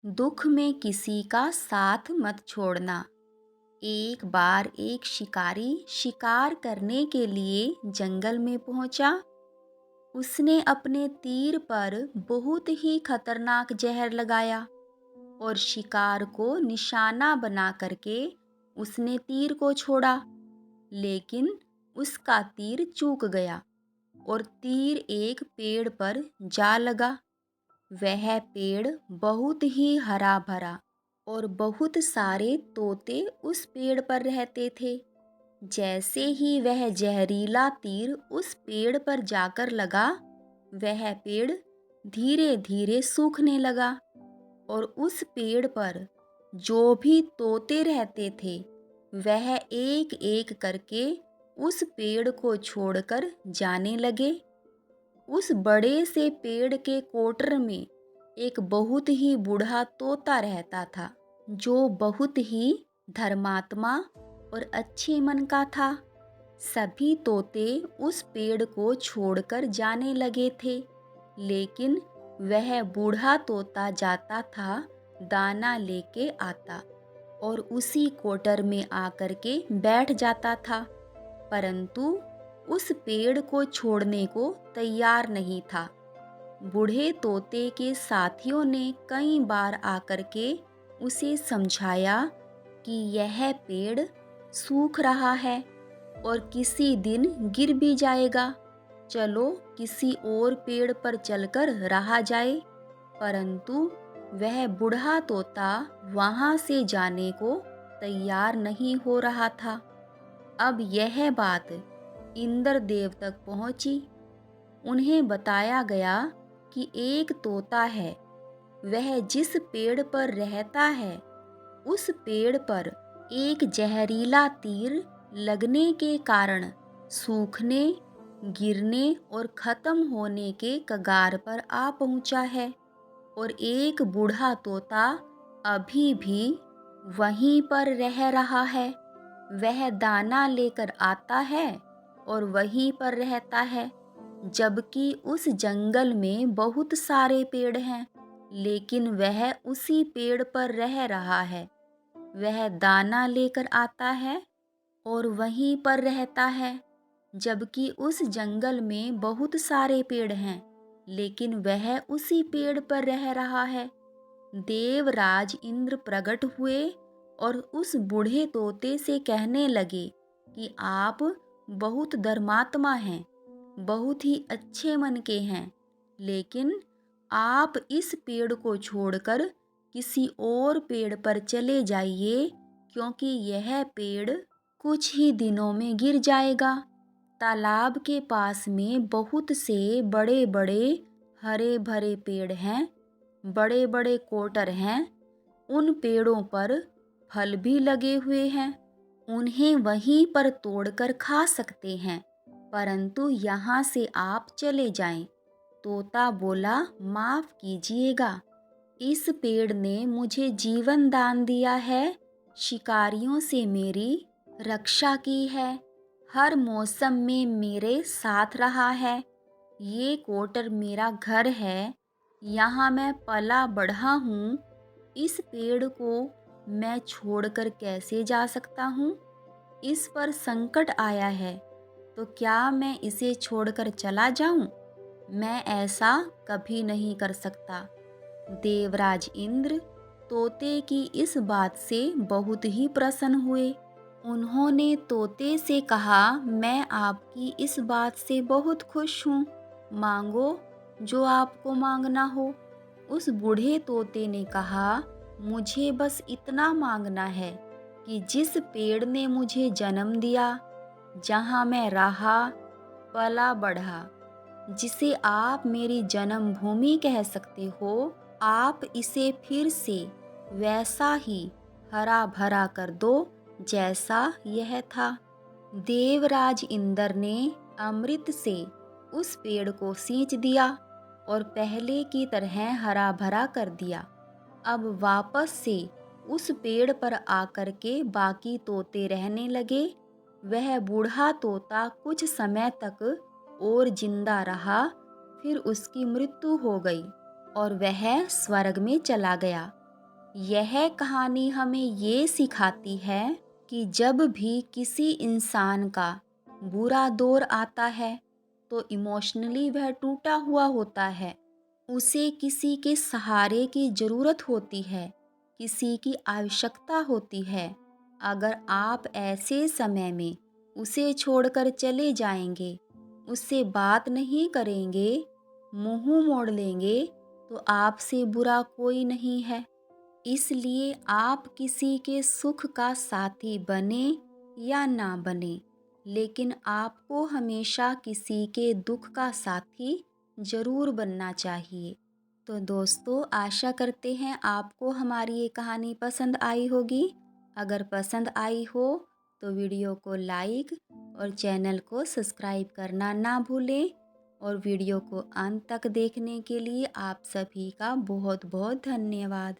दुख में किसी का साथ मत छोड़ना। एक बार एक शिकारी शिकार करने के लिए जंगल में पहुंचा। उसने अपने तीर पर बहुत ही खतरनाक जहर लगाया और शिकार को निशाना बना करके उसने तीर को छोड़ा। लेकिन उसका तीर चूक गया और तीर एक पेड़ पर जा लगा। वह पेड़ बहुत ही हरा भरा और बहुत सारे तोते उस पेड़ पर रहते थे। जैसे ही वह जहरीला तीर उस पेड़ पर जाकर लगा, वह पेड़ धीरे धीरे सूखने लगा और उस पेड़ पर जो भी तोते रहते थे, वह एक एक करके उस पेड़ को छोड़कर जाने लगे। उस बड़े से पेड़ के कोटर में एक बहुत ही बूढ़ा तोता रहता था, जो बहुत ही धर्मात्मा और अच्छे मन का था। सभी तोते उस पेड़ को छोड़कर जाने लगे थे, लेकिन वह बूढ़ा तोता जाता था, दाना लेके आता और उसी कोटर में आकर के बैठ जाता था, परंतु उस पेड़ को छोड़ने को तैयार नहीं था। बूढ़े तोते के साथियों ने कई बार आकर के उसे समझाया कि यह पेड़ सूख रहा है और किसी दिन गिर भी जाएगा, चलो किसी और पेड़ पर चलकर रहा जाए। परंतु वह बूढ़ा तोता वहां से जाने को तैयार नहीं हो रहा था। अब यह बात इंद्रदेव तक पहुंची। उन्हें बताया गया कि एक तोता है, वह जिस पेड़ पर रहता है उस पेड़ पर एक जहरीला तीर लगने के कारण सूखने, गिरने और खत्म होने के कगार पर आ पहुंचा है और एक बूढ़ा तोता अभी भी वहीं पर रह रहा है। वह दाना लेकर आता है और वहीं पर रहता है, जबकि उस जंगल में बहुत सारे पेड़ हैं, लेकिन वह उसी पेड़ पर रह रहा है। वह दाना लेकर आता है और वहीं पर रहता है, जबकि उस जंगल में बहुत सारे पेड़ हैं, लेकिन वह उसी पेड़ पर रह रहा है। देवराज इंद्र प्रकट हुए और उस बूढ़े तोते से कहने लगे कि आप बहुत धर्मात्मा हैं, बहुत ही अच्छे मन के हैं, लेकिन आप इस पेड़ को छोड़कर किसी और पेड़ पर चले जाइए, क्योंकि यह पेड़ कुछ ही दिनों में गिर जाएगा। तालाब के पास में बहुत से बड़े बड़े हरे भरे पेड़ हैं, बड़े बड़े कोटर हैं, उन पेड़ों पर फल भी लगे हुए हैं, उन्हें वहीं पर तोड़कर खा सकते हैं, परंतु यहाँ से आप चले जाएं। तोता बोला, माफ कीजिएगा, इस पेड़ ने मुझे जीवन दान दिया है, शिकारियों से मेरी रक्षा की है, हर मौसम में मेरे साथ रहा है। ये कोटर मेरा घर है, यहाँ मैं पला बढ़ा हूँ। इस पेड़ को मैं छोड़कर कैसे जा सकता हूँ? इस पर संकट आया है, तो क्या मैं इसे छोड़कर चला जाऊं? मैं ऐसा कभी नहीं कर सकता। देवराज इंद्र तोते की इस बात से बहुत ही प्रसन्न हुए। उन्होंने तोते से कहा, मैं आपकी इस बात से बहुत खुश हूँ, मांगो जो आपको मांगना हो। उस बूढ़े तोते ने कहा, मुझे बस इतना मांगना है कि जिस पेड़ ने मुझे जन्म दिया, जहाँ मैं रहा, पला बढ़ा, जिसे आप मेरी जन्मभूमि कह सकते हो, आप इसे फिर से वैसा ही हरा भरा कर दो जैसा यह था। देवराज इंद्र ने अमृत से उस पेड़ को सींच दिया और पहले की तरह हरा भरा कर दिया। अब वापस से उस पेड़ पर आकर के बाकी तोते रहने लगे। वह बूढ़ा तोता कुछ समय तक और जिंदा रहा, फिर उसकी मृत्यु हो गई और वह स्वर्ग में चला गया। यह कहानी हमें ये सिखाती है कि जब भी किसी इंसान का बुरा दौर आता है तो इमोशनली वह टूटा हुआ होता है। उसे किसी के सहारे की ज़रूरत होती है, किसी की आवश्यकता होती है। अगर आप ऐसे समय में उसे छोड़कर चले जाएंगे, उससे बात नहीं करेंगे, मुंह मोड़ लेंगे, तो आपसे बुरा कोई नहीं है। इसलिए आप किसी के सुख का साथी बने या ना बने, लेकिन आपको हमेशा किसी के दुख का साथी ज़रूर बनना चाहिए। तो दोस्तों, आशा करते हैं आपको हमारी ये कहानी पसंद आई होगी। अगर पसंद आई हो तो वीडियो को लाइक और चैनल को सब्सक्राइब करना ना भूलें। और वीडियो को अंत तक देखने के लिए आप सभी का बहुत बहुत धन्यवाद।